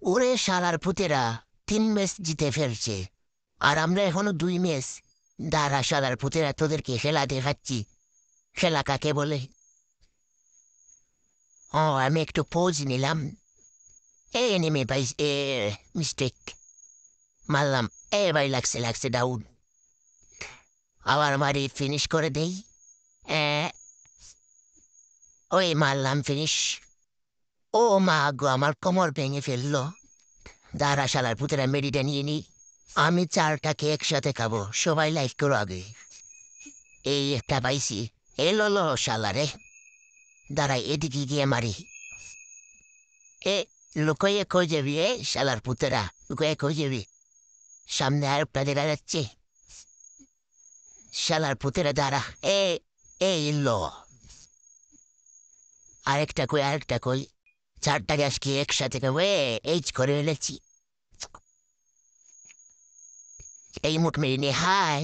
ওরে শালার পুতেরা, 3 ম্যাচ জিতে ফেলছে আর আমরা এখনো 2 ম্যাচ। দাঁড়া শালার পুতেরা, তোদেরকে খেলা দেখাচ্ছি। খেলা কাকে বলে? আমি একটু পোজ নিলাম। নেমে ভাই, মিস্টেক মারলাম। ভাই, লাগছে লাগছে, ডাউন। আবার মারি, ফিনিশ করে দেই। এ, ওই মারলাম, ফিনিশ। ও মা গো, আমার কোমর ভেঙে ফেললো। দাঁড়া শালার পুতেরা, মেডিটা নিয়ে নি। আমি 4টাকে একসাথে খাবো, সবাই লাইক করো আগে। এই একটা পাইছি। এলো লো শালারে। দাঁড়াই, এদিকে গিয়ে মারি। এ লুকোয়ে কই যাবি? শালার পুতেরা, লুকোয়ে কই যাবি? সামনে আরেকটা দেখা যাচ্ছে। শালার পুতেরা, দাঁড়া। এ এই লো। আরেকটা কই, আরেকটা কই? 4টা গ্যাসকে একসাথে খাবো। এইচ করে ফেলেছি। এই মুখ মেরে নে, হাই।